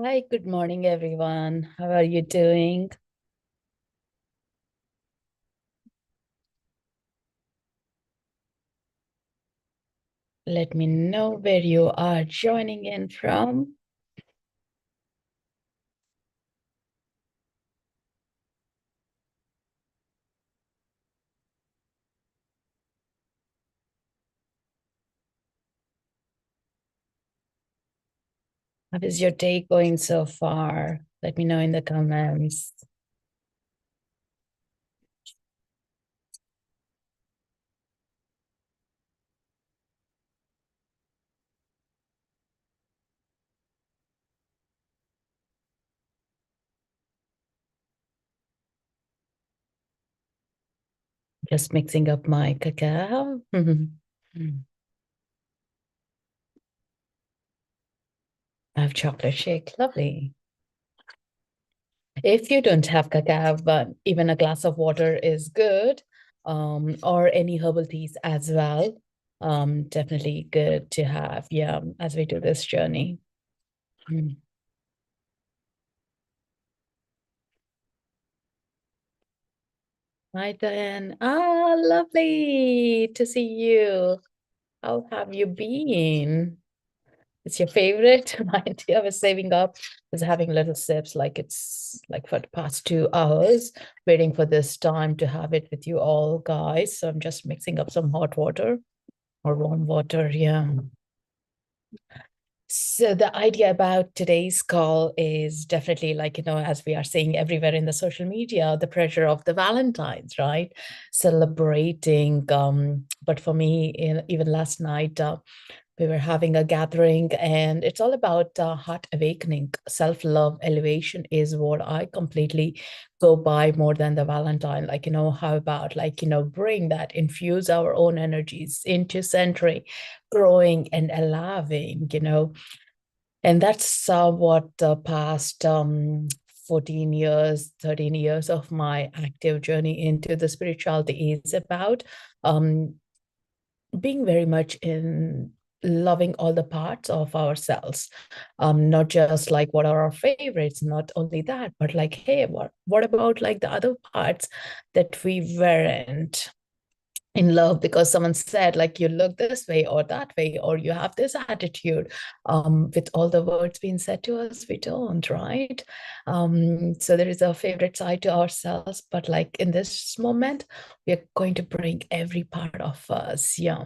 Hi, good morning, everyone. How are you doing? Let me know where you are joining in from. How is your day going so far? Let me know in the comments. Just mixing up my cacao. I have chocolate shake. Lovely. If you don't have cacao, but even a glass of water is good, or any herbal teas as well. Definitely good to have, yeah, as we do this journey. Mm. Hi, Diane. Ah, lovely to see you. How have you been? It's your favorite? Mine too. I was saving up, was having little sips, like it's like for the past 2 hours, waiting for this time to have it with you all, guys. So I'm just mixing up some hot water or warm water. Yeah. So the idea about today's call is definitely like, as we are seeing everywhere in the social media, the pressure of the Valentine's, right? Celebrating. But for me, even last night, we were having a gathering, and it's all about heart awakening. Self-love elevation is what I completely go by more than the Valentine. Like, how about like, bring that, infuse our own energies into centering, growing and allowing, and that's what the past 14 years, 13 years of my active journey into the spirituality is about. Um, Being very much in loving all the parts of ourselves, not just like what are our favorites, not only that, but like, hey, what about like the other parts that we weren't in love because someone said like you look this way or that way or you have this attitude. With all the words being said to us, we don't, right? So there is a favorite side to ourselves, but like in this moment we're going to bring every part of us. Yeah.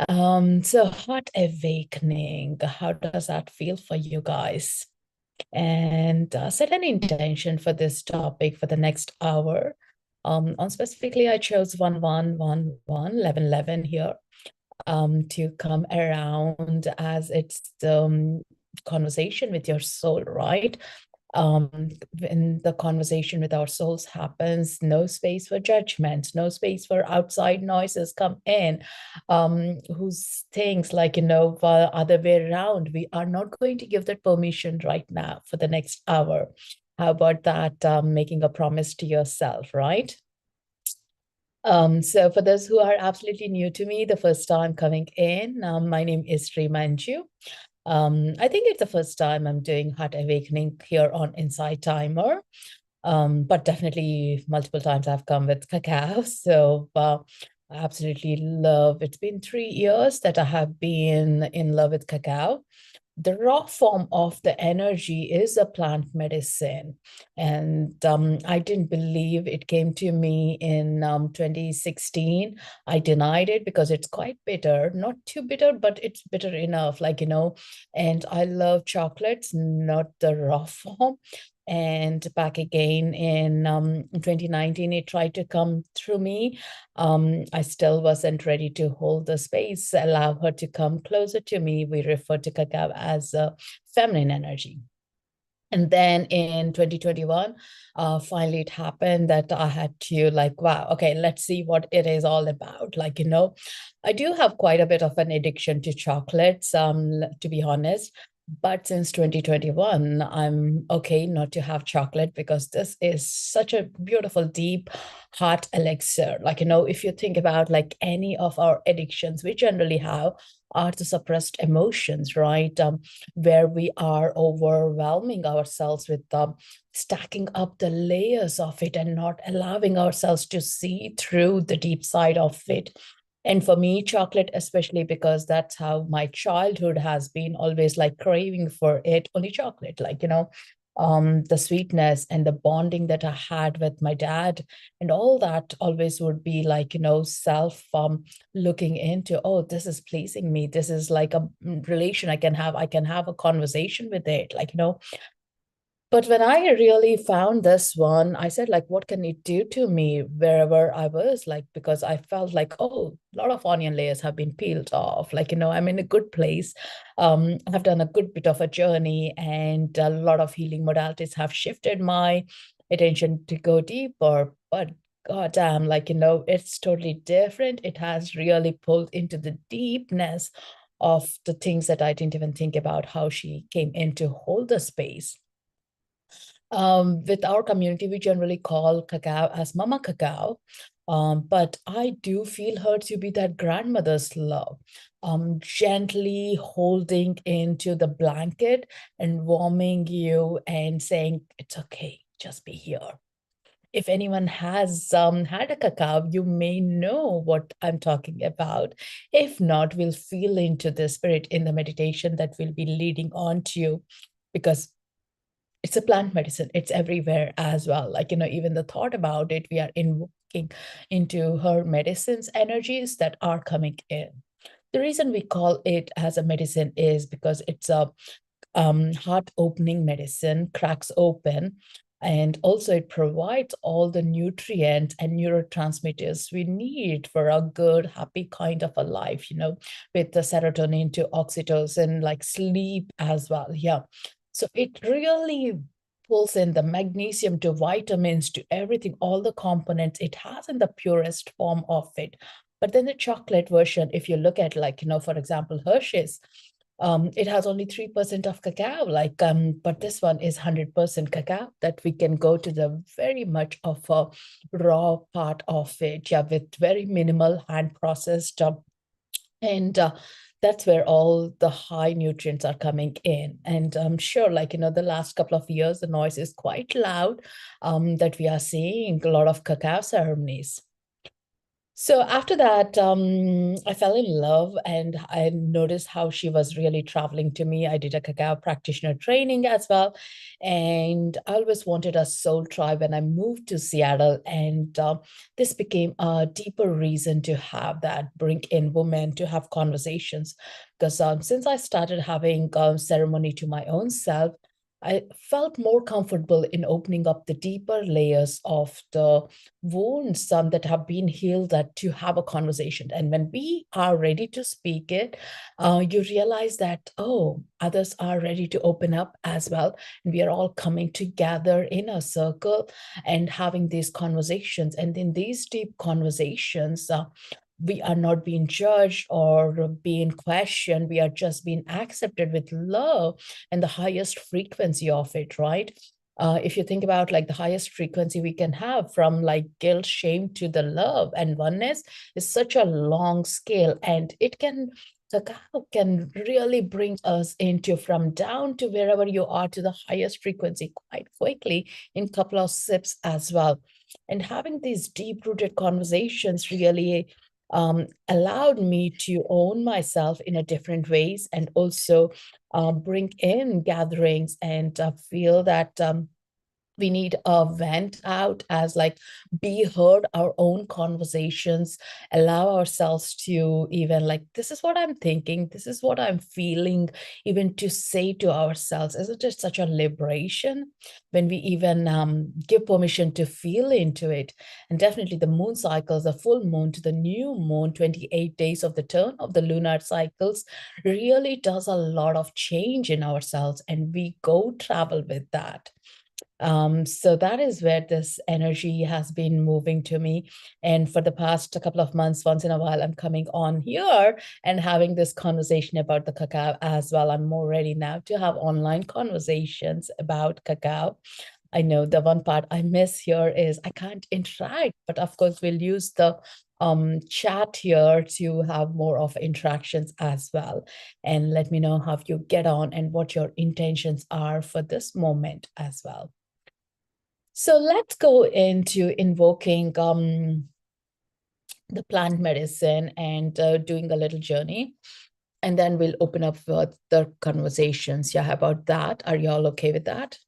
So heart awakening, how does that feel for you guys? And set an intention for this topic for the next hour. On specifically, I chose 1111 1111 here, to come around as it's the conversation with your soul, right? When the conversation with our souls happens, no space for judgment, no space for outside noises come in, whose things like, the other way around. We are not going to give that permission right now for the next hour. How about that? Making a promise to yourself, right? So for those who are absolutely new to me, the first time coming in, my name is Sri Manju. I think it's the first time I'm doing Heart Awakening here on Inside Timer, but definitely multiple times I've come with Cacao. So I absolutely love. It's been 3 years that I have been in love with Cacao. The raw form of the energy is a plant medicine. And I didn't believe it came to me in 2016. I denied it because it's quite bitter, not too bitter, but it's bitter enough, like, and I love chocolates, not the raw form. And back again in 2019, it tried to come through me. I still wasn't ready to hold the space, allow her to come closer to me. We refer to Cacao as a feminine energy. And then in 2021, finally it happened that I had to like, wow, okay, let's see what it is all about. Like, I do have quite a bit of an addiction to chocolates, to be honest. But since 2021, I'm okay not to have chocolate because this is such a beautiful, deep heart elixir. Like, if you think about like any of our addictions we generally have, are the suppressed emotions, right? Where we are overwhelming ourselves with stacking up the layers of it and not allowing ourselves to see through the deep side of it. And for me, chocolate, especially because that's how my childhood has been, always like craving for it, only chocolate, like, the sweetness and the bonding that I had with my dad and all that always would be like, self looking into, oh, this is pleasing me. This is like a relation I can have a conversation with it, like, but when I really found this one, I said, like, what can it do to me wherever I was? Like, because I felt like, oh, a lot of onion layers have been peeled off. Like, I'm in a good place. I've done a good bit of a journey, and a lot of healing modalities have shifted my attention to go deeper. But God damn, like, it's totally different. It has really pulled into the deepness of the things that I didn't even think about, how she came in to hold the space. With our community, we generally call Cacao as Mama Cacao. But I do feel her to be that grandmother's love, gently holding into the blanket and warming you and saying, it's okay, just be here. If anyone has had a cacao, you may know what I'm talking about. If not, we'll feel into the spirit in the meditation that we'll be leading on to you, because it's a plant medicine. It's everywhere as well. Like, even the thought about it, we are invoking into her medicines energies that are coming in. The reason we call it as a medicine is because it's a heart opening medicine, cracks open. And also, it provides all the nutrients and neurotransmitters we need for a good, happy kind of a life, with the serotonin to oxytocin, like sleep as well. Yeah. So it really pulls in the magnesium to vitamins to everything, all the components it has in the purest form of it. But then the chocolate version, if you look at, like, for example, Hershey's, it has only 3% of cacao, like, but this one is 100% cacao that we can go to the very much of a raw part of it, yeah, with very minimal hand processed, and that's where all the high nutrients are coming in. And I'm sure, like, the last couple of years, the noise is quite loud, that we are seeing a lot of cacao ceremonies. So after that, I fell in love and I noticed how she was really traveling to me. I did a cacao practitioner training as well. And I always wanted a soul tribe when I moved to Seattle. And this became a deeper reason to have that, bring in women to have conversations. Because since I started having ceremony to my own self, I felt more comfortable in opening up the deeper layers of the wounds that have been healed, that to have a conversation. And when we are ready to speak it, you realize that, oh, others are ready to open up as well. And we are all coming together in a circle and having these conversations. And in these deep conversations, we are not being judged or being questioned. We are just being accepted with love and the highest frequency of it, right? If you think about, like, the highest frequency we can have, from like guilt, shame to the love and oneness, is such a long scale, and it can, cacao can really bring us into from down to wherever you are to the highest frequency quite quickly in a couple of sips as well. And having these deep rooted conversations really allowed me to own myself in a different ways, and also bring in gatherings and feel that we need a vent out, as like be heard, our own conversations, allow ourselves to even, like, this is what I'm thinking, this is what I'm feeling, even to say to ourselves. Isn't it such a liberation when we even give permission to feel into it? And definitely the moon cycles, the full moon to the new moon, 28 days of the turn of the lunar cycles, really does a lot of change in ourselves, and we go travel with that. So that is where this energy has been moving to me. And for the past couple of months, once in a while, I'm coming on here and having this conversation about the cacao as well. I'm more ready now to have online conversations about cacao. I know the one part I miss here is I can't interact, but of course, we'll use the chat here to have more of interactions as well. And let me know how you get on and what your intentions are for this moment as well. So let's go into invoking the plant medicine and doing a little journey. And then we'll open up for the conversations. Yeah, how about that? Are you all okay with that?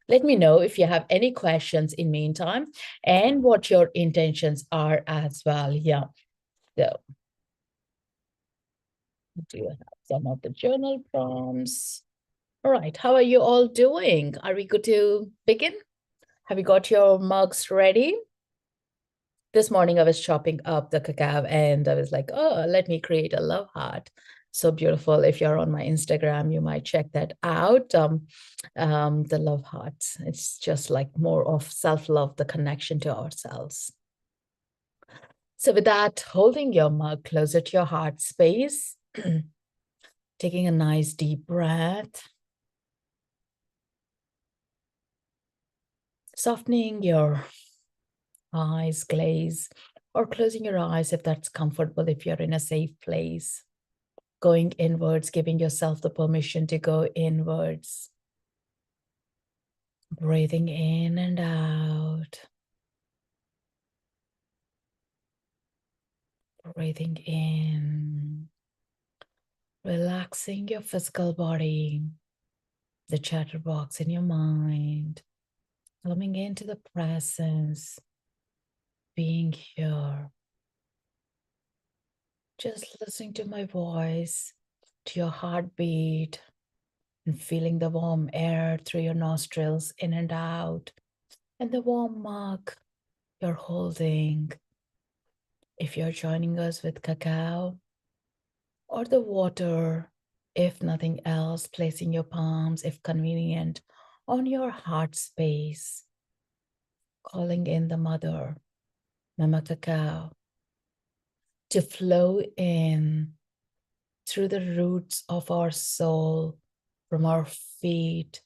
Let me know if you have any questions in meantime and what your intentions are as well. Yeah. So do you have some of the journal prompts? All right. How are you all doing? Are we good to begin? Have you got your mugs ready? This morning I was chopping up the cacao and I was like, oh, let me create a love heart. So beautiful. If you're on my Instagram, you might check that out. The love heart. It's just like more of self-love, the connection to ourselves. So with that, holding your mug closer to your heart space, taking a nice deep breath, softening your eyes, glaze, or closing your eyes if that's comfortable, if you're in a safe place. Going inwards, giving yourself the permission to go inwards. Breathing in and out. Breathing in. Relaxing your physical body, the chatterbox in your mind. Coming into the presence, being here. Just listening to my voice, to your heartbeat, and feeling the warm air through your nostrils in and out, and the warm mug you're holding. If you're joining us with cacao or the water, if nothing else, placing your palms, if convenient, on your heart space, calling in the mother, Mama Cacao, to flow in through the roots of our soul, from our feet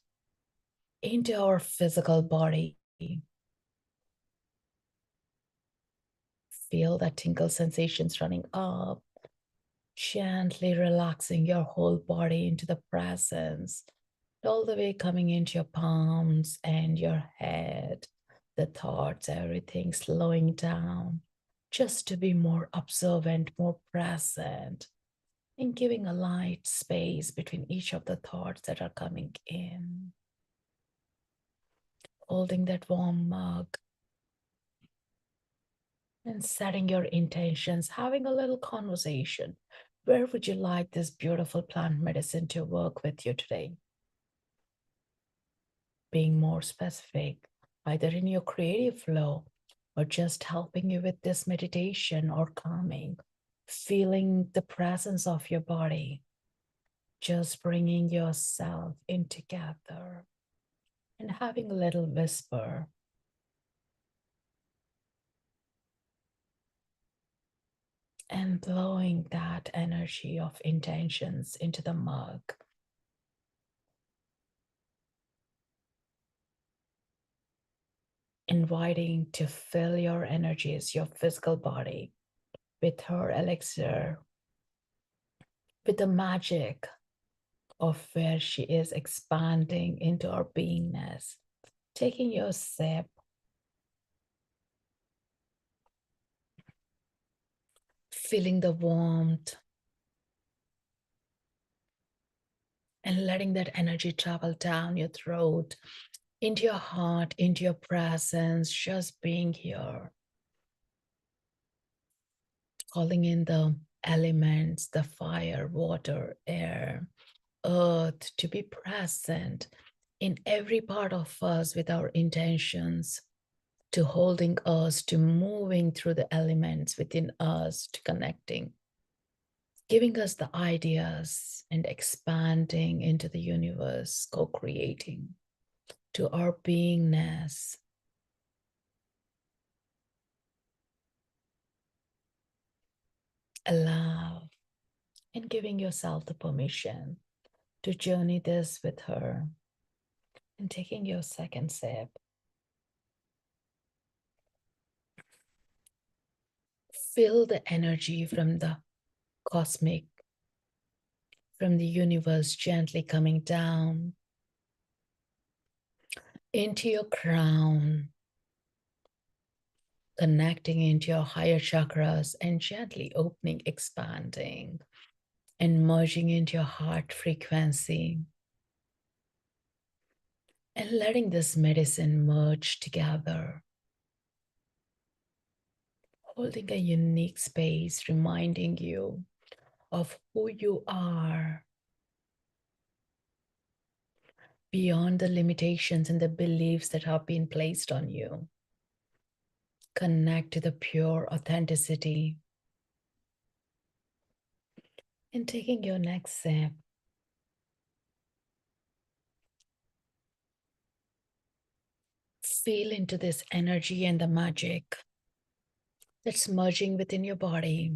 into our physical body. Feel that tingle sensations running up, gently relaxing your whole body into the presence, all the way coming into your palms and your head, the thoughts, everything slowing down, just to be more observant, more present, and giving a light space between each of the thoughts that are coming in. Holding that warm mug and setting your intentions, having a little conversation. Where would you like this beautiful plant medicine to work with you today? Being more specific, either in your creative flow or just helping you with this meditation or calming, feeling the presence of your body, just bringing yourself in together and having a little whisper. And blowing that energy of intentions into the mug. Inviting to fill your energies, your physical body, with her elixir, with the magic of where she is expanding into our beingness. Taking your sip, feeling the warmth, and letting that energy travel down your throat, into your heart, into your presence, just being here. Calling in the elements, the fire, water, air, earth, to be present in every part of us with our intentions, to holding us, to moving through the elements within us, to connecting, giving us the ideas and expanding into the universe, co-creating to our beingness. Allow and giving yourself the permission to journey this with her, and taking your second sip. Feel the energy from the cosmic, from the universe gently coming down into your crown, connecting into your higher chakras and gently opening, expanding, and merging into your heart frequency and letting this medicine merge together, holding a unique space, reminding you of who you are beyond the limitations and the beliefs that have been placed on you. Connect to the pure authenticity. And taking your next sip, feel into this energy and the magic that's merging within your body.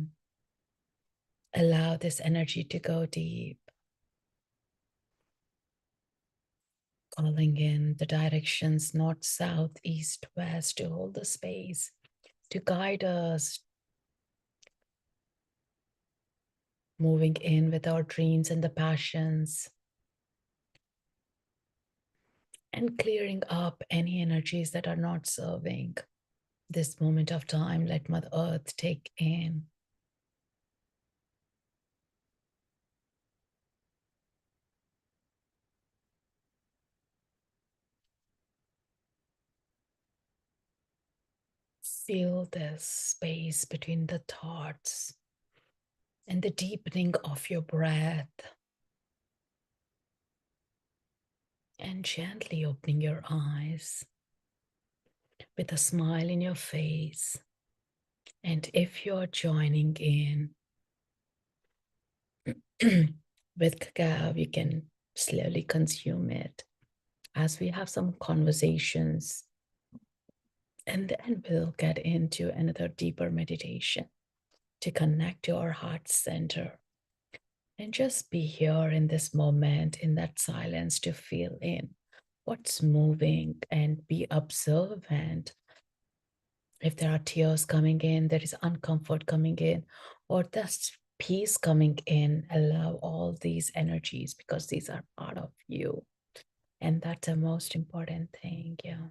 Allow this energy to go deep, calling in the directions north, south, east, west to hold the space, to guide us, moving in with our dreams and the passions, and clearing up any energies that are not serving this moment of time. Let Mother Earth take in. Feel this space between the thoughts and the deepening of your breath, and gently opening your eyes with a smile in your face. And if you're joining in with cacao, you can slowly consume it as we have some conversations. And then we'll get into another deeper meditation to connect to our heart center and just be here in this moment, in that silence, to feel in what's moving and be observant. If there are tears coming in, there is uncomfort coming in, or that's peace coming in, allow all these energies because these are part of you. And that's the most important thing. Yeah.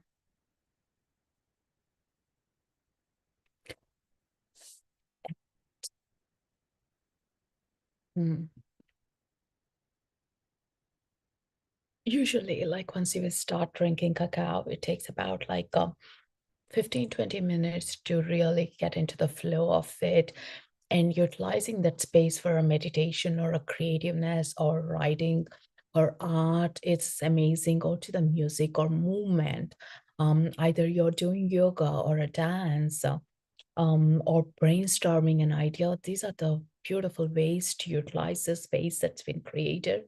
Mm. Usually, like once you start drinking cacao, it takes about like 15-20 minutes to really get into the flow of it, and utilizing that space for a meditation or a creativeness or writing or art. It's amazing. Or to the music or movement. Either you're doing yoga or a dance, or brainstorming an idea. These are the beautiful ways to utilize the space that's been created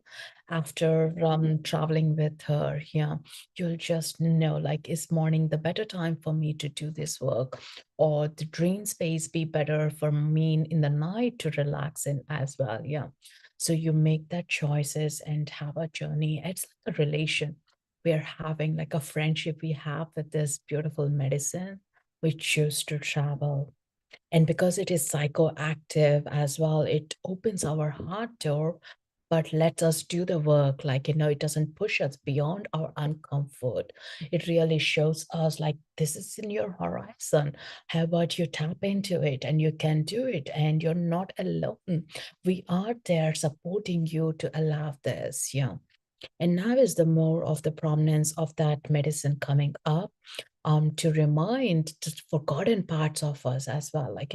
after traveling with her. Yeah, you'll just know, like, is morning the better time for me to do this work, or the dream space be better for me in the night to relax in as well. Yeah, so you make that choices and have a journey. It's like a relation we're having, like a friendship we have with this beautiful medicine. We choose to travel. And because it is psychoactive as well, it opens our heart door, but lets us do the work. Like, it doesn't push us beyond our uncomfort. It really shows us, like, this is in your horizon. How about you tap into it and you can do it and you're not alone. We are there supporting you to allow this. Yeah. And now is the more of the prominence of that medicine coming up, to remind the forgotten parts of us as well. Like,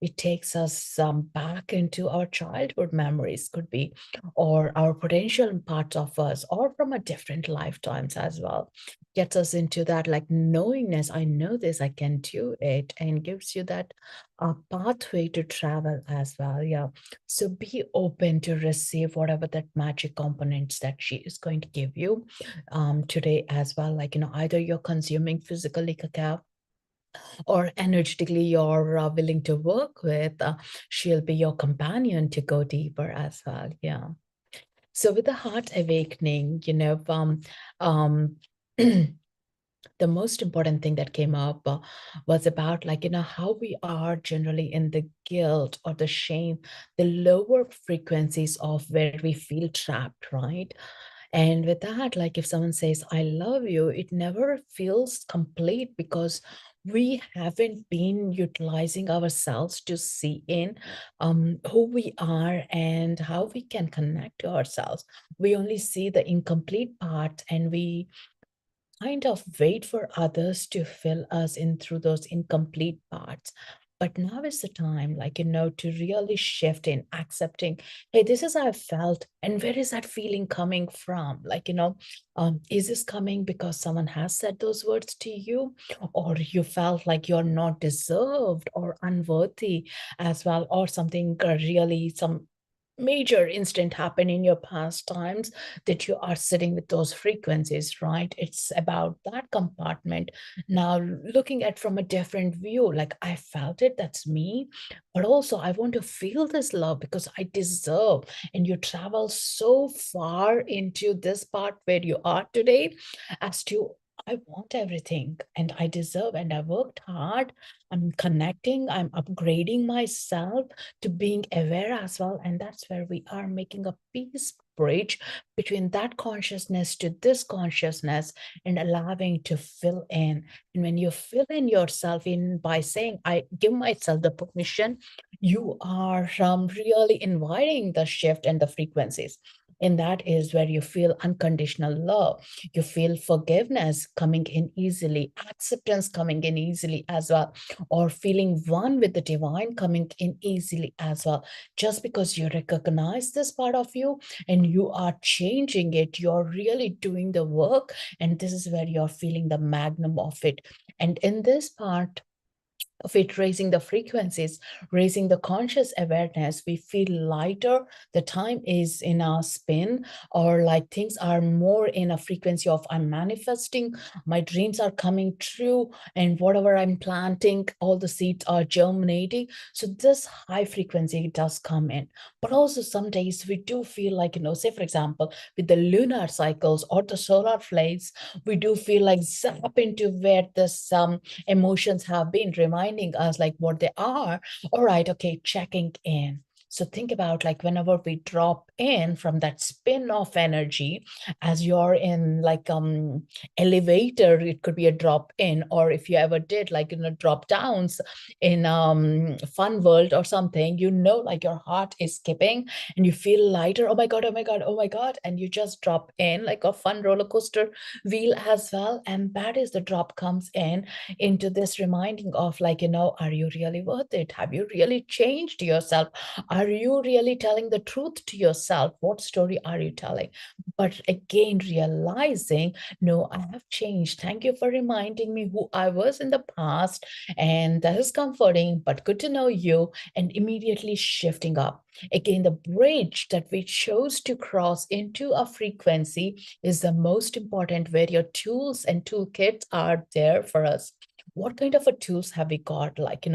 it takes us back into our childhood memories, could be, or our potential parts of us, or from a different lifetimes as well. Gets us into that like knowingness. I know this, I can do it, and gives you that pathway to travel as well. Yeah. So be open to receive whatever that magic components that she is going to give you today as well. Like, either you're consuming physically cacao or energetically you're willing to work with, she'll be your companion to go deeper as well. Yeah. So with the heart awakening, um, The most important thing that came up was about, like, how we are generally in the guilt or the shame, the lower frequencies of where we feel trapped, right? And with that, like, if someone says I love you, it never feels complete because we haven't been utilizing ourselves to see in who we are and how we can connect to ourselves. We only see the incomplete part, and we kind of wait for others to fill us in through those incomplete parts. But now is the time, like, to really shift in accepting, hey, this is how I felt. And where is that feeling coming from? Like, is this coming because someone has said those words to you, or you felt like you're not deserved or unworthy as well, or something really, some major instant happen in your past times that you are sitting with those frequencies, right? It's about that compartment. Now, looking at from a different view, like, I felt it, that's me, but also I want to feel this love because I deserve. And you travel so far into this part where you are today as to, I want everything and I deserve, and I worked hard. I'm connecting, I'm upgrading myself to being aware as well. And that's where we are making a peace bridge between that consciousness to this consciousness, and allowing to fill in. And when you fill in yourself in by saying, I give myself the permission, you are really inviting the shift and the frequencies. And that is where you feel unconditional love. You feel forgiveness coming in easily, acceptance coming in easily as well, or feeling one with the divine coming in easily as well. Just because you recognize this part of you and you are changing it, you're really doing the work. And this is where you're feeling the magnum of it. And in this part, of it raising the frequencies, raising the conscious awareness, we feel lighter. The time is in a spin, or like things are more in a frequency of I'm manifesting, my dreams are coming true, and whatever I'm planting, all the seeds are germinating. So this high frequency does come in. But also some days we do feel like, say for example, with the lunar cycles or the solar flares, we do feel like zap into where this emotions have been reminding us like what they are. All right, okay, checking in. So think about, like, whenever we drop in from that spin of energy, as you're in like elevator, it could be a drop in, or if you ever did like drop downs in fun world or something, like your heart is skipping and you feel lighter. Oh my god, oh my god, oh my god, and you just drop in like a fun roller coaster wheel as well. And that is the drop comes in into this reminding of, like, are you really worth it? Have you really changed yourself? Are you really telling the truth to yourself? What story are you telling? But again, realizing, no, I have changed. Thank you for reminding me who I was in the past. And that is comforting, but good to know you. And immediately shifting up. Again, the bridge that we chose to cross into a frequency is the most important, where your tools and toolkits are there for us. What kind of a tools have we got? Like,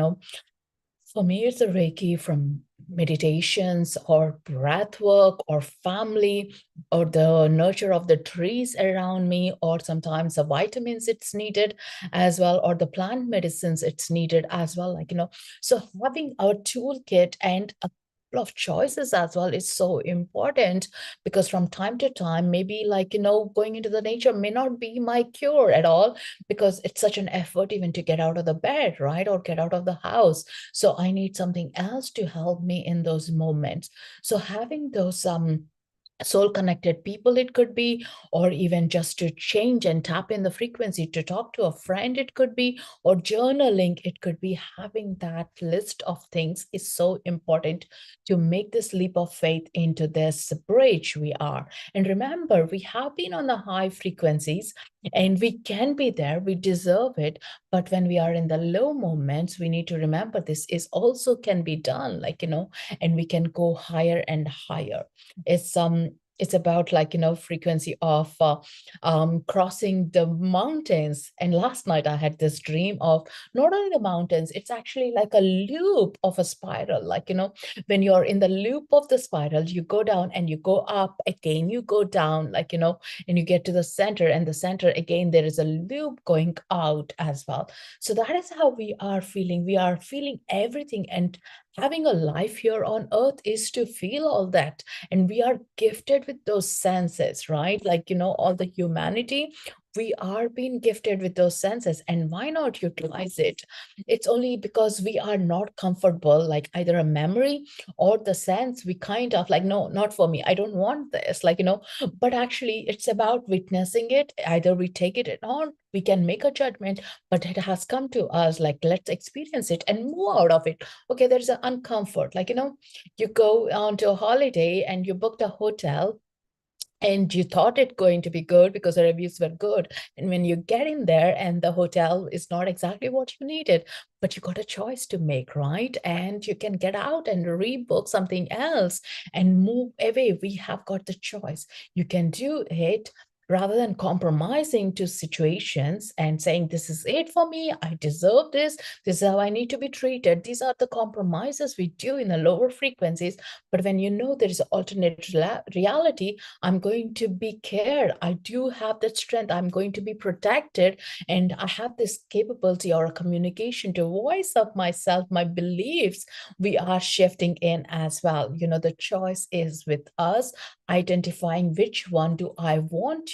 for me, it's a Reiki from meditations or breath work or family or the nurture of the trees around me, or sometimes the vitamins it's needed as well, or the plant medicines it's needed as well. Like, so having our toolkit and a couple of choices as well is so important, because from time to time, maybe like, going into the nature may not be my cure at all, because it's such an effort even to get out of the bed, right? Or get out of the house. So I need something else to help me in those moments. So having those soul connected people, it could be, or even just to change and tap in the frequency to talk to a friend, it could be, or journaling, it could be. Having that list of things is so important to make this leap of faith into this bridge we are. And remember, we have been on the high frequencies and we can be there, we deserve it. But when we are in the low moments, we need to remember this is also can be done, like, and we can go higher and higher. It's It's about like, frequency of crossing the mountains. And last night I had this dream of not only the mountains, it's actually like a loop of a spiral. Like, when you're in the loop of the spiral, you go down and you go up again, you go down, like, and you get to the center, and the center again, there is a loop going out as well. So that is how we are feeling. We are feeling everything. And having a life here on earth is to feel all that, and we are gifted with those senses, right? Like, all the humanity, we are being gifted with those senses, and why not utilize it? It's only because we are not comfortable, like either a memory or the sense, we kind of like, no, not for me, I don't want this, like, but actually it's about witnessing it. Either we take it or we can make a judgment, but it has come to us, like, let's experience it and move out of it. Okay, there's an uncomfort, like, you go on to a holiday and you booked a hotel and you thought it going to be good because the reviews were good, and when you get in there and the hotel is not exactly what you needed, but you got a choice to make, right? And you can get out and rebook something else and move away. We have got the choice. You can do it rather than compromising to situations and saying, this is it for me, I deserve this is how I need to be treated. These are the compromises we do in the lower frequencies. But when you know there is an alternate reality, I'm going to be cared. I do have that strength. I'm going to be protected. And I have this capability or a communication to voice up myself, my beliefs. We are shifting in as well. The choice is with us, identifying which one do I want to.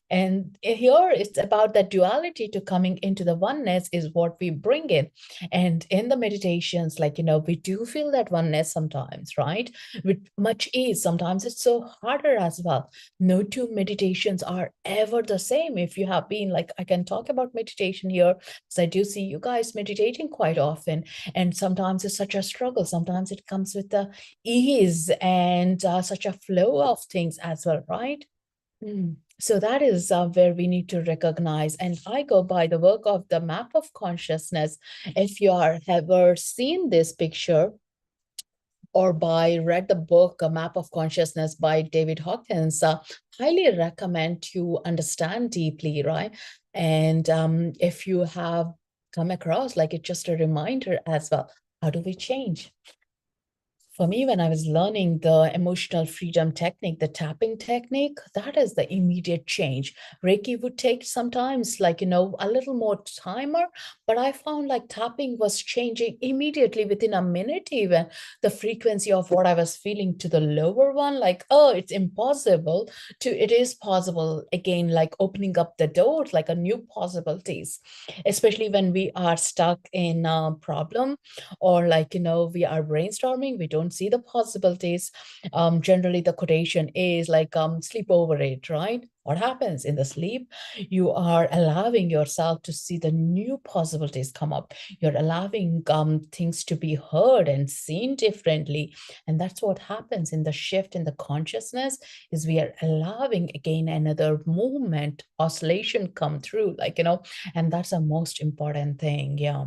And here it's about that duality to coming into the oneness is what we bring in. And in the meditations, like, we do feel that oneness sometimes, right? With much ease. Sometimes it's so harder as well. No two meditations are ever the same. If you have been, like, I can talk about meditation here because I do see you guys meditating quite often. And sometimes it's such a struggle. Sometimes it comes with the ease and such a flow of things as well, right? So that is where we need to recognize. And I go by the work of the map of consciousness. If you are ever seen this picture, or by read the book A Map of Consciousness by David Hawkins, highly recommend to understand deeply, right? And if you have come across, like, it's just a reminder as well, how do we change? For me, when I was learning the emotional freedom technique, the tapping technique, that is the immediate change. Reiki would take sometimes, like, a little more timer, but I found like tapping was changing immediately within a minute, even the frequency of what I was feeling to the lower one, like, oh, it's impossible, to it is possible again, like opening up the doors, like a new possibilities, especially when we are stuck in a problem, or like, we are brainstorming, we don't see the possibilities. Generally the quotation is like, sleep over it, right? What happens in the sleep? You are allowing yourself to see the new possibilities come up. You're allowing things to be heard and seen differently. And that's what happens in the shift in the consciousness, is we are allowing again another movement, oscillation come through, like, and that's the most important thing. Yeah.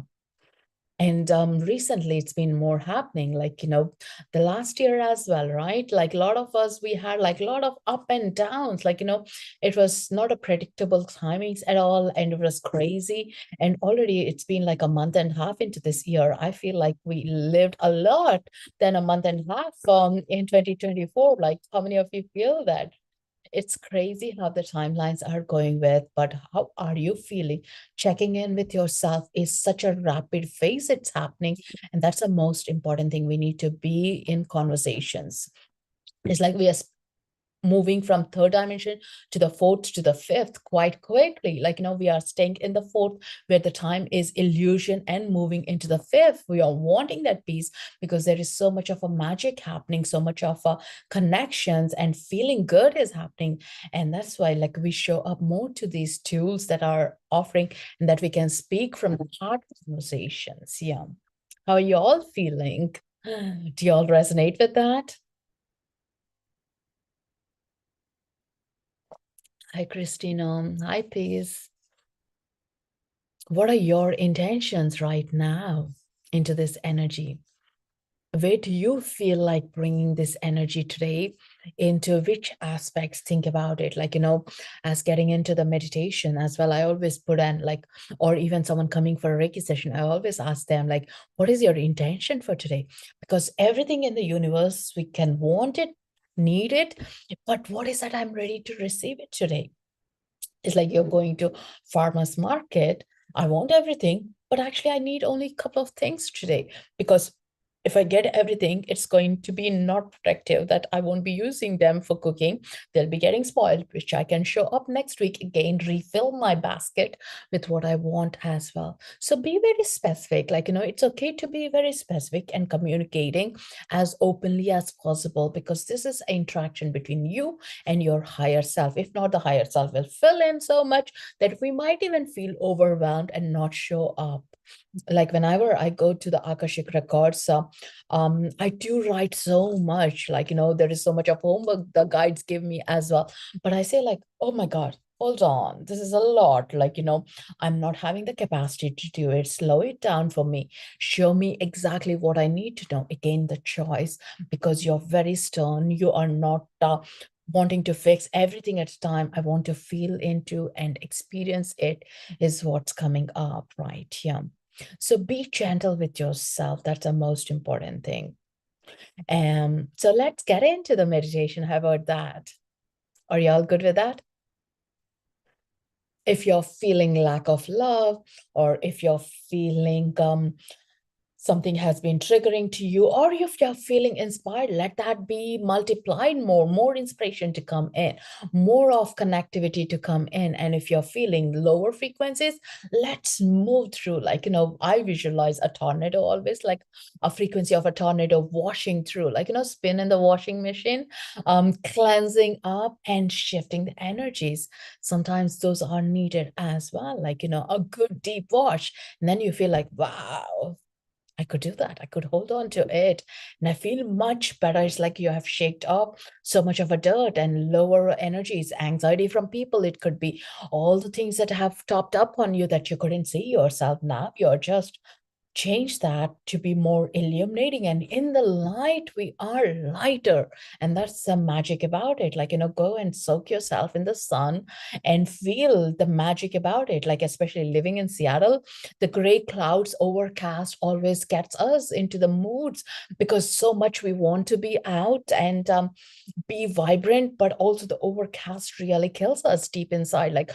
And recently it's been more happening, like, the last year as well, right? Like a lot of us, we had like a lot of up and downs, like, it was not a predictable timings at all. And it was crazy. And already it's been like a month and a half into this year. I feel like we lived a lot than a month and a half in 2024. Like, how many of you feel that? It's crazy how the timelines are going with, but how are you feeling? Checking in with yourself is such a rapid phase it's happening. And that's the most important thing. We need to be in conversations. It's like we are moving from third dimension to the fourth to the fifth quite quickly. Like, we are staying in the fourth where the time is illusion and moving into the fifth. We are wanting that peace because there is so much of a magic happening, so much of a connections and feeling good is happening. And that's why, like, we show up more to these tools that are offering, and that we can speak from the heart conversations. Yeah. How are you all feeling? Do you all resonate with that? Hi, Christina. Hi, Peace. What are your intentions right now into this energy? Where do you feel like bringing this energy today? into which aspects, think about it, like, as getting into the meditation as well, I always put in like, or even someone coming for a Reiki session, I always ask them like, what is your intention for today? Because everything in the universe, we can want it, need it, but what is that I'm ready to receive it today? It's like you're going to farmer's market. I want everything, but actually I need only a couple of things today, because if I get everything, it's going to be not protective, that I won't be using them for cooking. They'll be getting spoiled, which I can show up next week again, refill my basket with what I want as well. So be very specific. Like, it's okay to be very specific and communicating as openly as possible, because this is an interaction between you and your higher self. If not, the higher self will fill in so much that we might even feel overwhelmed and not show up. Like whenever I go to the Akashic records, I do write so much. Like, there is so much of homework the guides give me as well. But I say like, oh my God, hold on, this is a lot. Like, I'm not having the capacity to do it. Slow it down for me. Show me exactly what I need to know. Again, the choice, because you're very stern. You are not wanting to fix everything at a time. I want to feel into and experience it, is what's coming up, right? Yeah. So be gentle with yourself. That's the most important thing. So let's get into the meditation. How about that? Are you all good with that? If you're feeling lack of love, or if you're feeling something has been triggering to you, or if you're feeling inspired, let that be multiplied more inspiration to come in, more of connectivity to come in. And if you're feeling lower frequencies, let's move through. Like, I visualize a tornado always, like a frequency of a tornado washing through, like, spin in the washing machine, cleansing up and shifting the energies. Sometimes those are needed as well, like, a good deep wash. And then you feel like, wow, I could do that. I could hold on to it. And I feel much better. It's like you have shaked off so much of a dirt and lower energies, anxiety from people. It could be all the things that have topped up on you that you couldn't see yourself. Now you're just change that to be more illuminating, and in the light we are lighter. And that's the magic about it. Like, go and soak yourself in the sun and feel the magic about it. Like, especially living in Seattle, the gray clouds, overcast always gets us into the moods, because so much we want to be out and be vibrant, but also the overcast really kills us deep inside. Like,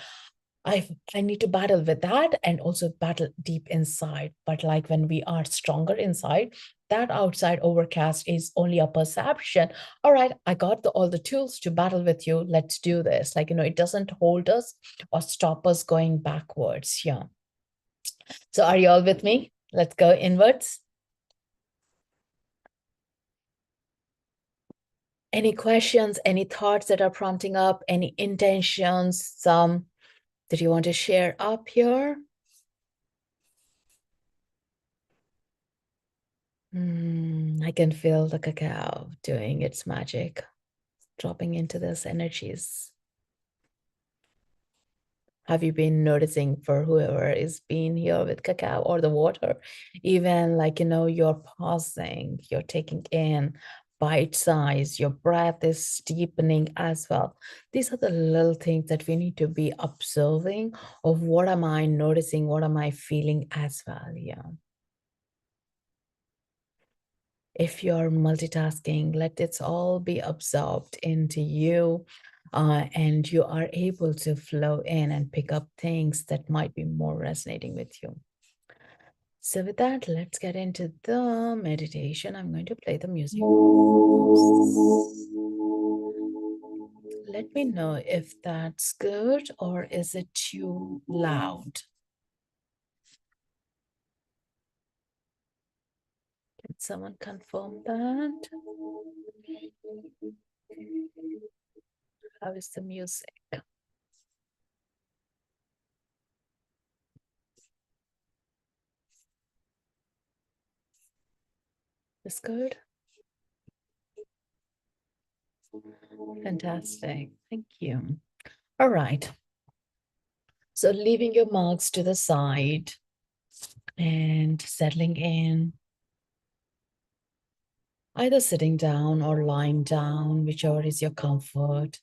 I need to battle with that and also battle deep inside. But like when we are stronger inside, that outside overcast is only a perception. All right, I got all the tools to battle with you. Let's do this. Like, it doesn't hold us or stop us going backwards. Yeah. So are you all with me? Let's go inwards. Any questions, any thoughts that are prompting up, any intentions that you want to share up here? I can feel the cacao doing its magic, dropping into those energies. Have you been noticing, for whoever is being here with cacao or the water, even like, you're pausing, you're taking in bite size, your breath is deepening as well. These are the little things that we need to be observing of what am I noticing, what am I feeling as well. Yeah. If you're multitasking, let it all be absorbed into you, and you are able to flow in and pick up things that might be more resonating with you. So with that, let's get into the meditation. I'm going to play the music. Let me know if that's good or is it too loud. Can someone confirm that? How is the music? Is good? Fantastic. Thank you. All right. So leaving your marks to the side and settling in. either sitting down or lying down, whichever is your comfort.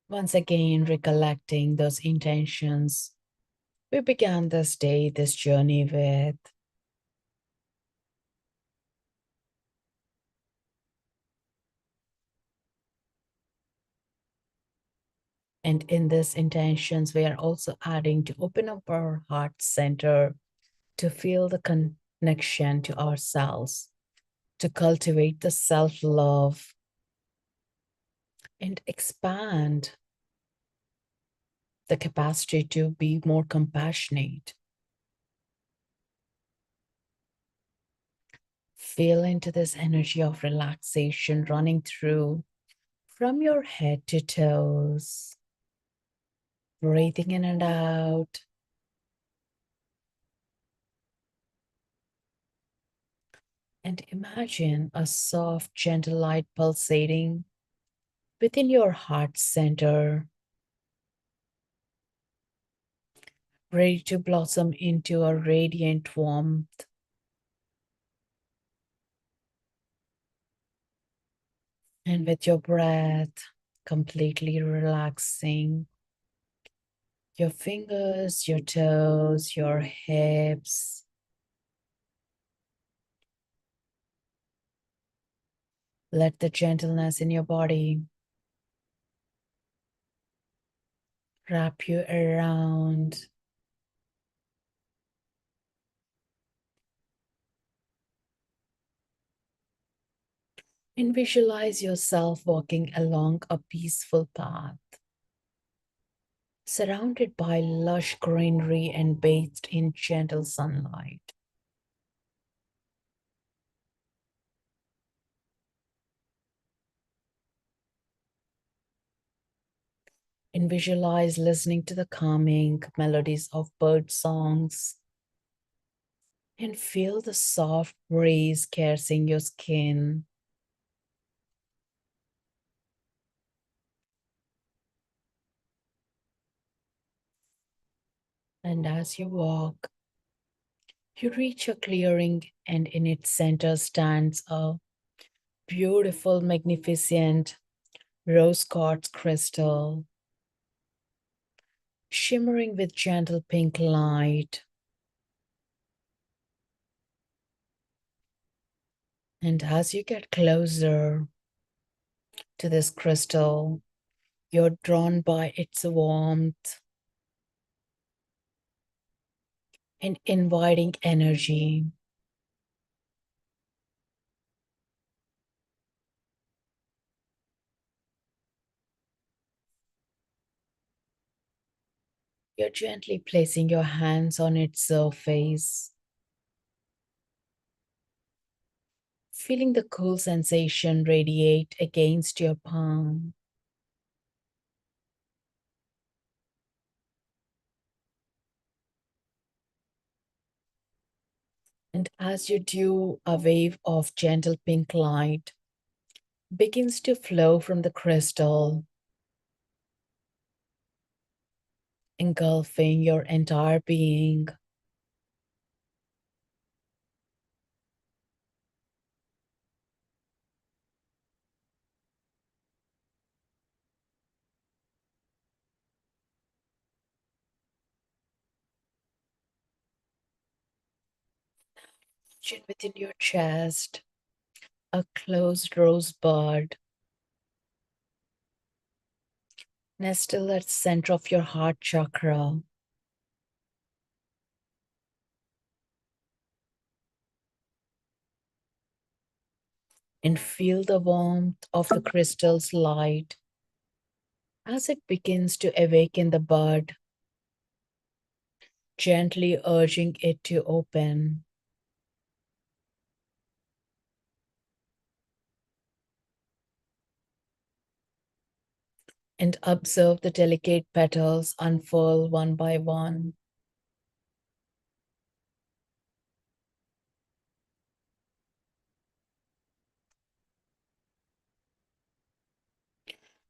Once again, recollecting those intentions we began this day, this journey with. And in these intentions, we are also adding to open up our heart center to feel the connection to ourselves, to cultivate the self love and expand the capacity to be more compassionate. Feel into this energy of relaxation running through from your head to toes, breathing in and out. And imagine a soft, gentle light pulsating within your heart center, ready to blossom into a radiant warmth. And with your breath, completely relaxing your fingers, your toes, your hips. Let the gentleness in your body wrap you around. And visualize yourself walking along a peaceful path, surrounded by lush greenery and bathed in gentle sunlight. And visualize listening to the calming melodies of bird songs. And feel the soft breeze caressing your skin. And as you walk, you reach a clearing, and in its center stands a beautiful, magnificent rose quartz crystal, shimmering with gentle pink light. And as you get closer to this crystal, you're drawn by its warmth and inviting energy. You're gently placing your hands on its surface, feeling the cool sensation radiate against your palm. And as you do, a wave of gentle pink light begins to flow from the crystal, engulfing your entire being. Imagine within your chest a closed rosebud nestled at the center of your heart chakra. And feel the warmth of the crystal's light as it begins to awaken the bud, gently urging it to open. And observe the delicate petals unfurl one by one,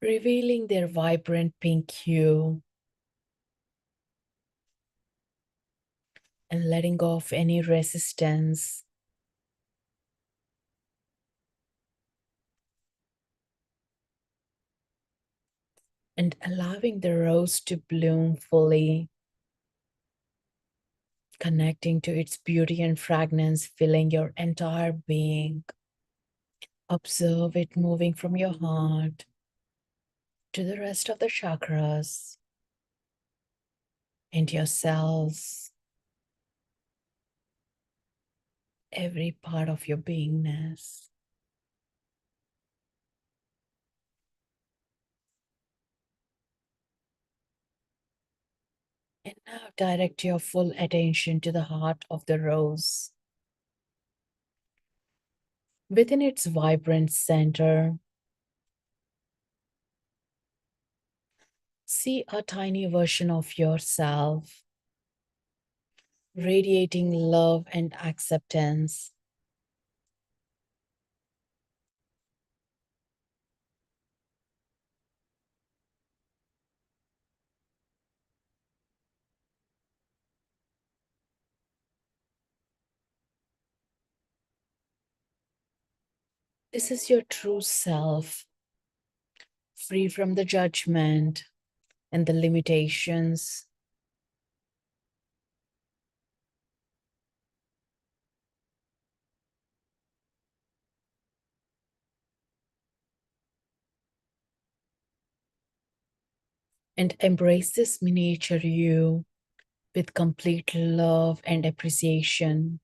revealing their vibrant pink hue. and letting go of any resistance and allowing the rose to bloom fully, connecting to its beauty and fragrance, filling your entire being. Observe it moving from your heart to the rest of the chakras and your cells, every part of your beingness. And now direct your full attention to the heart of the rose. Within its vibrant center, see a tiny version of yourself, radiating love and acceptance. This is your true self, free from the judgment and the limitations. And embrace this miniature you with complete love and appreciation.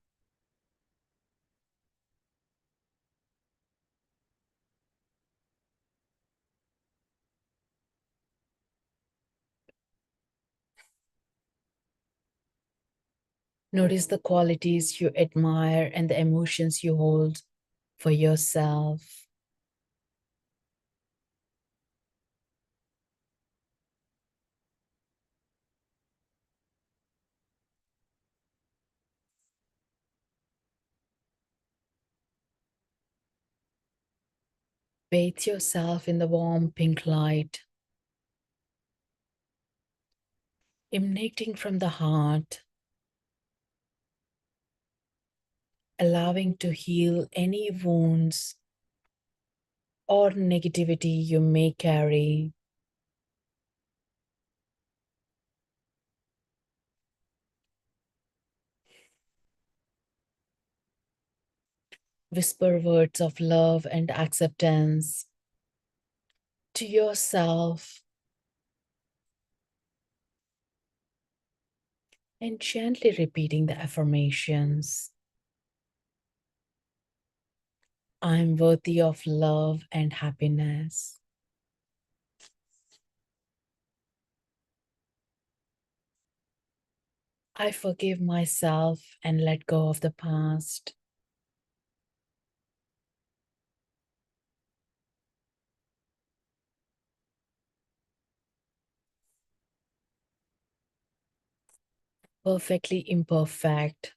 Notice the qualities you admire and the emotions you hold for yourself. Bathe yourself in the warm pink light, emanating from the heart, allowing to heal any wounds or negativity you may carry. Whisper words of love and acceptance to yourself and gently repeating the affirmations. I'm worthy of love and happiness. I forgive myself and let go of the past. Perfectly imperfect.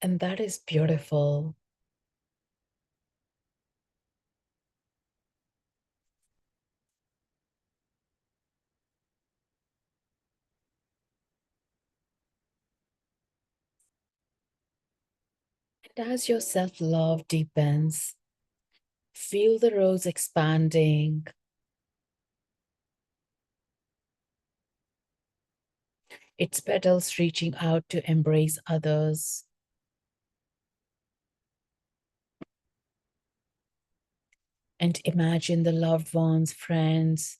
And that is beautiful. And as your self love deepens, feel the rose expanding, its petals reaching out to embrace others. And imagine the loved ones, friends,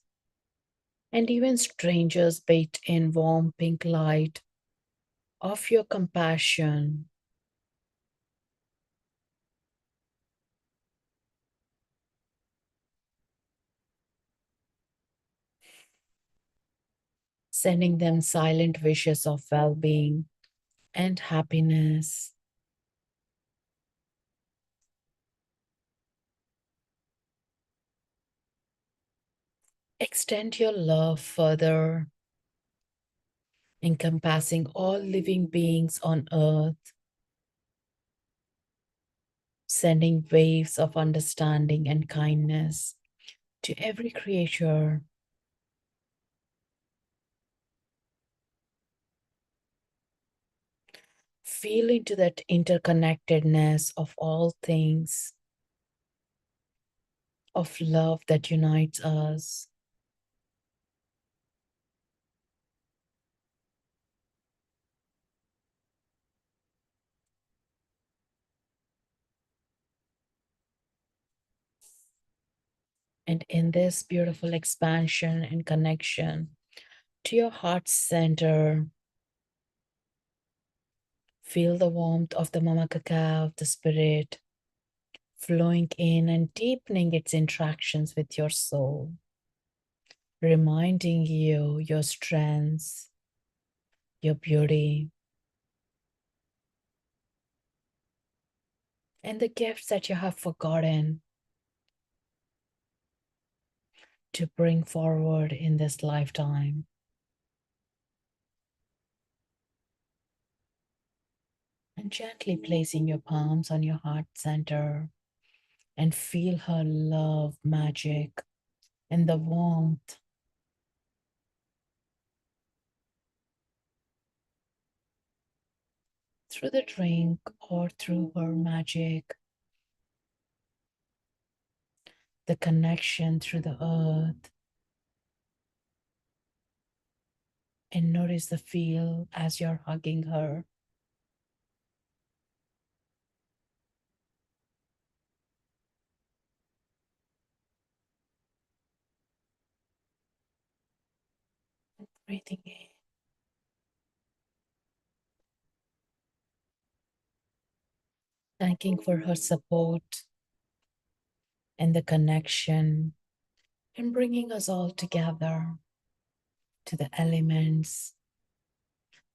and even strangers bathed in warm pink light of your compassion, sending them silent wishes of well being and happiness. Extend your love further, encompassing all living beings on earth, sending waves of understanding and kindness to every creature. Feel into that interconnectedness of all things, of love that unites us. And in this beautiful expansion and connection to your heart center, feel the warmth of the Mama Cacao of the spirit flowing in and deepening its interactions with your soul, reminding you your strengths, your beauty, and the gifts that you have forgotten to bring forward in this lifetime. And gently placing your palms on your heart center and feel her love, magic, and the warmth through the drink or through her magic, the connection through the earth. And notice the feel as you're hugging her. Breathing in, thanking for her support and the connection, and bringing us all together to the elements,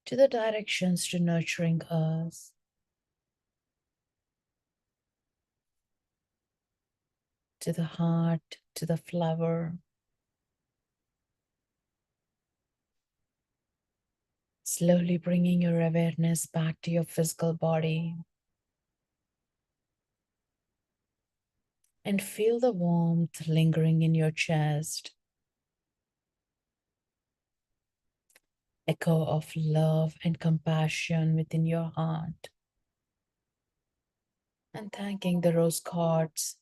to the directions to nurturing us, to the heart, to the flower. Slowly bringing your awareness back to your physical body and feel the warmth lingering in your chest, echo of love and compassion within your heart. And thanking the rose quartz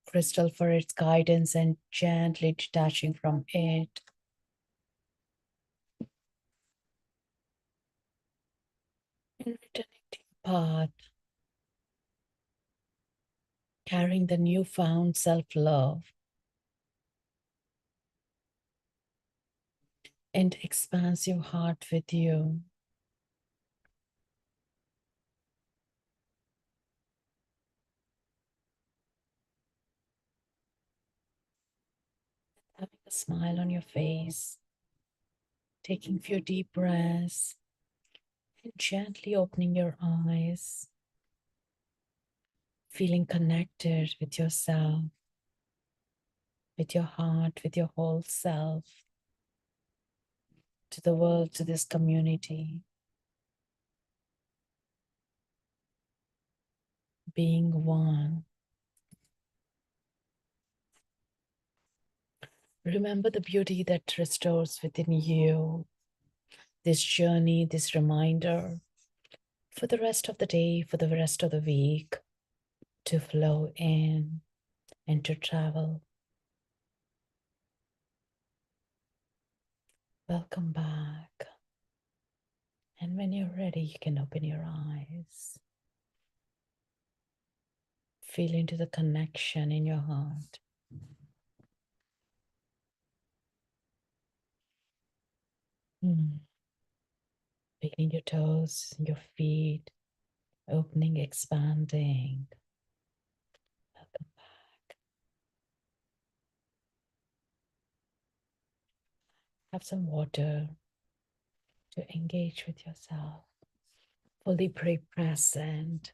crystal for its guidance and gently detaching from it. And returning to your path, carrying the newfound self love and expansive heart with you. Having a smile on your face, taking a few deep breaths, and gently opening your eyes, feeling connected with yourself, with your heart, with your whole self, to the world, to this community, being one. Remember the beauty that restores within you. This journey, this reminder for the rest of the day, for the rest of the week, to flow in and to travel. Welcome back. And when you're ready, you can open your eyes. Feel into the connection in your heart. Feeling your toes, your feet, opening, expanding. Welcome back. Have some water to engage with yourself. Fully present.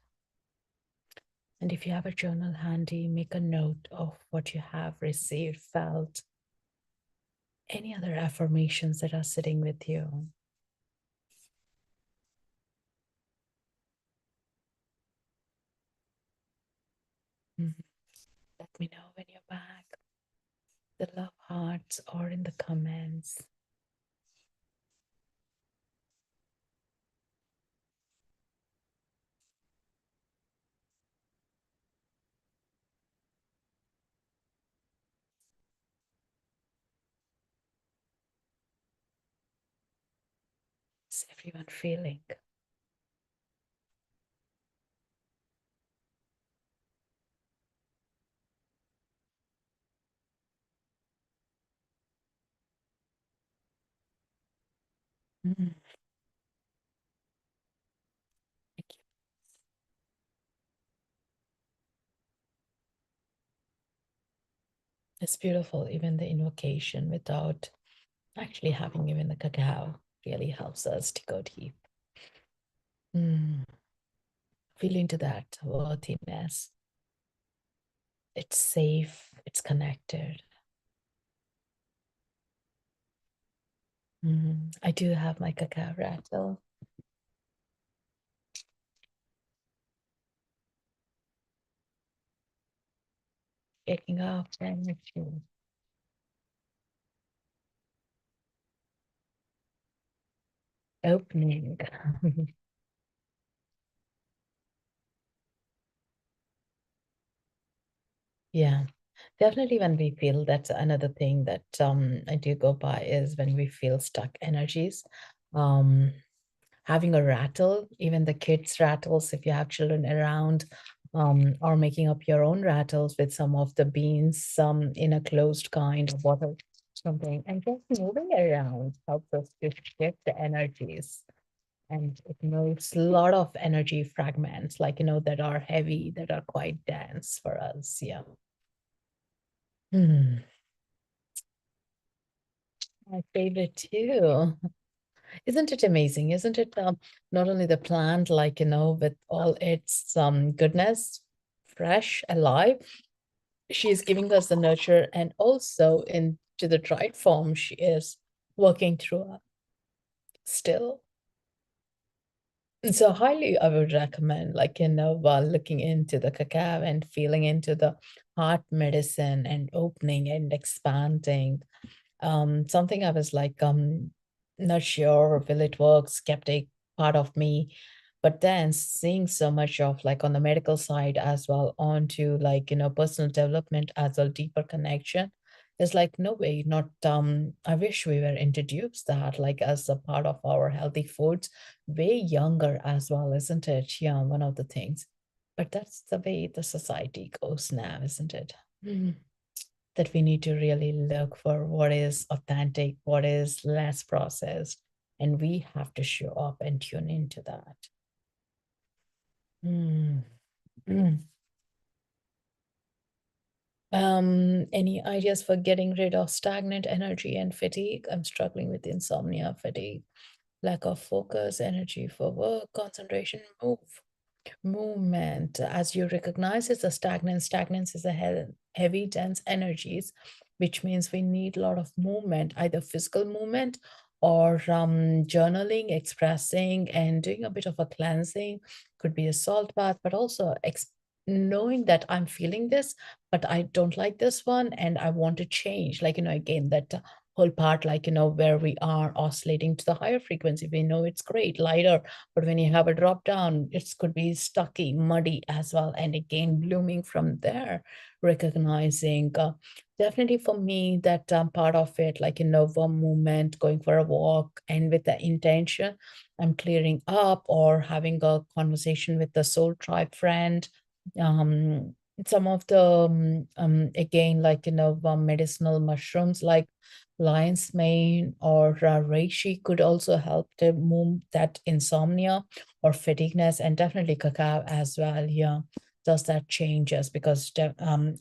And if you have a journal handy, make a note of what you have received, felt, any other affirmations that are sitting with you. Mhm. Let me know when you're back. The love hearts or in the comments. How's everyone feeling? Mm, thank you. It's beautiful. Even the invocation without actually having even the cacao really helps us to go deep. Mm, feel into that worthiness. It's safe, it's connected. I do have my cacao rattle picking up energy, opening. Yeah, definitely when we feel that's another thing that I do go by is when we feel stuck energies. Um, having a rattle, even the kids' rattles, if you have children around, or making up your own rattles with some of the beans, some in a closed kind of bottle, something, and just moving around helps us to shift the energies. And it moves a lot of energy fragments, like, that are heavy, that are quite dense for us. Yeah. Hmm. My favorite too. Isn't it amazing? Isn't it not only the plant, like, with all its goodness, fresh, alive, she is giving us the nurture, and also into the dried form, she is working through still. And so highly I would recommend, like, while looking into the cacao and feeling into the heart medicine and opening and expanding. Something I was like, not sure will it work, skeptic part of me. But then seeing so much of like on the medical side as well, onto like, personal development as well, deeper connection. It's like, no way, not I wish we were introduced that like as a part of our healthy foods, way younger as well, isn't it? Yeah, one of the things. But that's the way the society goes now, isn't it? That we need to really look for what is authentic, what is less processed, and we have to show up and tune into that. Mm. Mm. Any ideas for getting rid of stagnant energy and fatigue? I'm struggling with insomnia, fatigue, lack of focus, energy for work, concentration, movement. As you recognize, it's a stagnant. Stagnance is a heavy, dense energies, which means we need a lot of movement, either physical movement or journaling, expressing, and doing a bit of a cleansing. Could be a salt bath, but also knowing that I'm feeling this, but I don't like this one, and I want to change. Like, again, that whole part, like, where we are oscillating to the higher frequency. We know it's great, lighter, but when you have a drop down, it could be stucky, muddy as well. And again, blooming from there, recognizing definitely for me that part of it, like a Nova movement, going for a walk, and with the intention, I'm clearing up or having a conversation with the soul tribe friend. Some of the again, like medicinal mushrooms like lion's mane or reishi could also help to move that insomnia or fatigueness, and definitely cacao as well. Yeah, does that changes because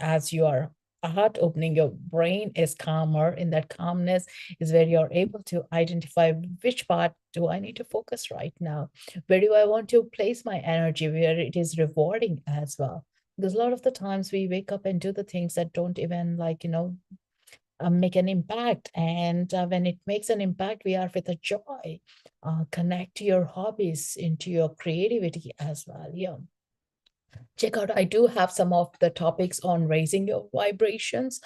as you are heart opening, your brain is calmer. In that calmness is where you're able to identify which part do I need to focus right now, where do I want to place my energy, where it is rewarding as well. Because a lot of the times we wake up and do the things that don't even like, make an impact. And when it makes an impact, we are with a joy. Connect your hobbies into your creativity as well. Yeah. Check out, I do have some of the topics on raising your vibrations,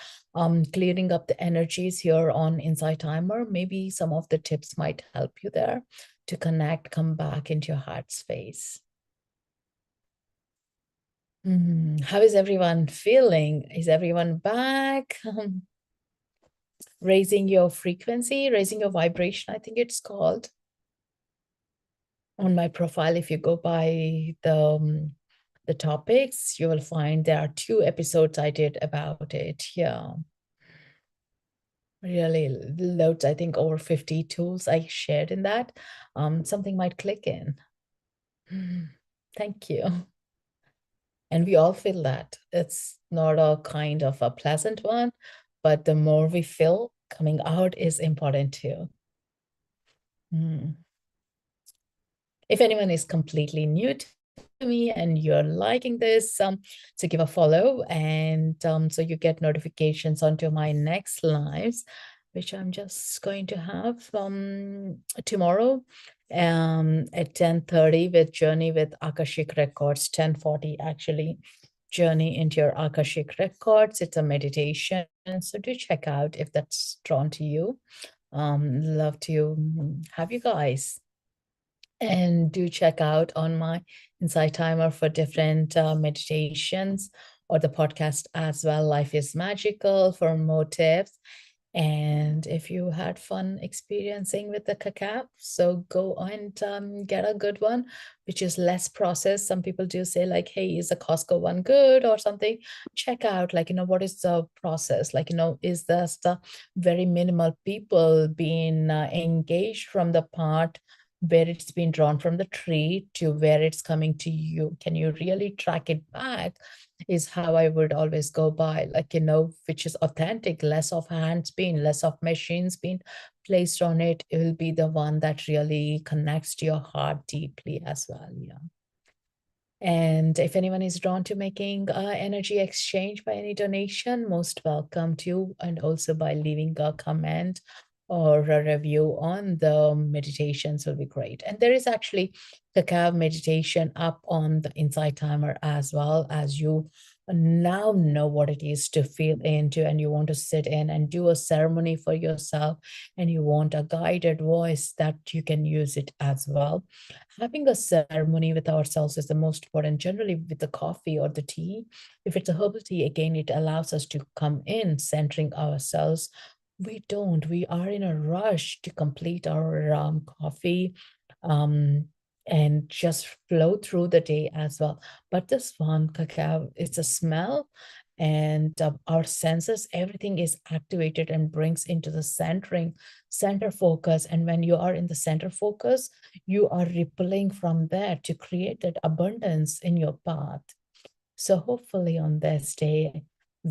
clearing up the energies here on Insight Timer. Maybe some of the tips might help you there to connect, come back into your heart space. How is everyone feeling? Is everyone back? Raising your frequency, raising your vibration, I think it's called. On my profile, if you go by the topics, you will find there are 2 episodes I did about it. Yeah, really loads. I think over 50 tools I shared in that. Something might click in. Thank you. And we all feel that. It's not a kind of a pleasant one, but the more we feel coming out is important too. Mm. If anyone is completely new to me and you're liking this, so give a follow, and so you get notifications onto my next lives, which I'm just going to have tomorrow at 10:30 with Journey with Akashic Records, 10:40 actually. Journey into your Akashic Records. It's a meditation. So do check out if that's drawn to you. Love to have you guys. And do check out on my Insight Timer for different meditations or the podcast as well. Life is Magical for more tips. And if you had fun experiencing with the cacao, so go and get a good one, which is less processed. Some people do say like, hey, is a Costco one good or something? Check out like, what is the process? Like, is this the very minimal people being engaged from the part where it's been drawn from the tree to where it's coming to you? Can you really track it back? Is how I would always go by, like, which is authentic, less of hands being, less of machines being placed on it. It will be the one that really connects to your heart deeply as well. Yeah. And if anyone is drawn to making energy exchange by any donation, most welcome to, and also by leaving a comment or a review on the meditations will be great. And there is actually cacao meditation up on the Insight Timer as well, as you now know what it is to feel into, and you want to sit in and do a ceremony for yourself, and you want a guided voice that you can use it as well. Having a ceremony with ourselves is the most important, generally with the coffee or the tea. If it's a herbal tea, again, it allows us to come in centering ourselves. We are in a rush to complete our coffee and just flow through the day as well. But this one, cacao, it's a smell, and our senses, everything is activated and brings into the center focus. And when you are in the center focus, you are rippling from there to create that abundance in your path. So hopefully on this day,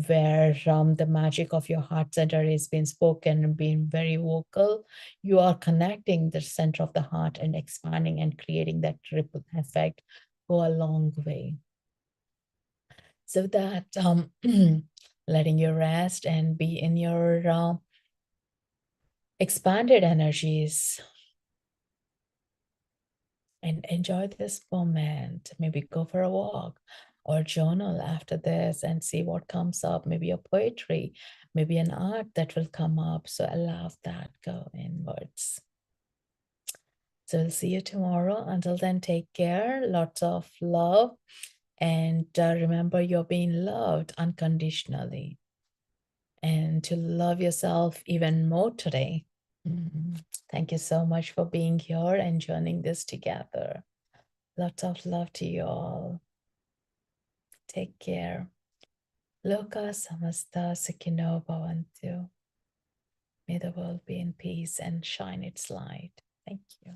where the magic of your heart center is being spoken and being very vocal, you are connecting the center of the heart and expanding and creating that ripple effect. Go a long way. So that letting you rest and be in your expanded energies and enjoy this moment. Maybe go for a walk or journal after this and see what comes up. Maybe a poetry, maybe an art that will come up. So allow that go inwards. So we'll see you tomorrow. Until then, take care. Lots of love. And remember, you're being loved unconditionally. And to love yourself even more today. Thank you so much for being here and joining this together. Lots of love to you all. Take care. Loka samasta sukhino bhavantu. May the world be in peace and shine its light. Thank you.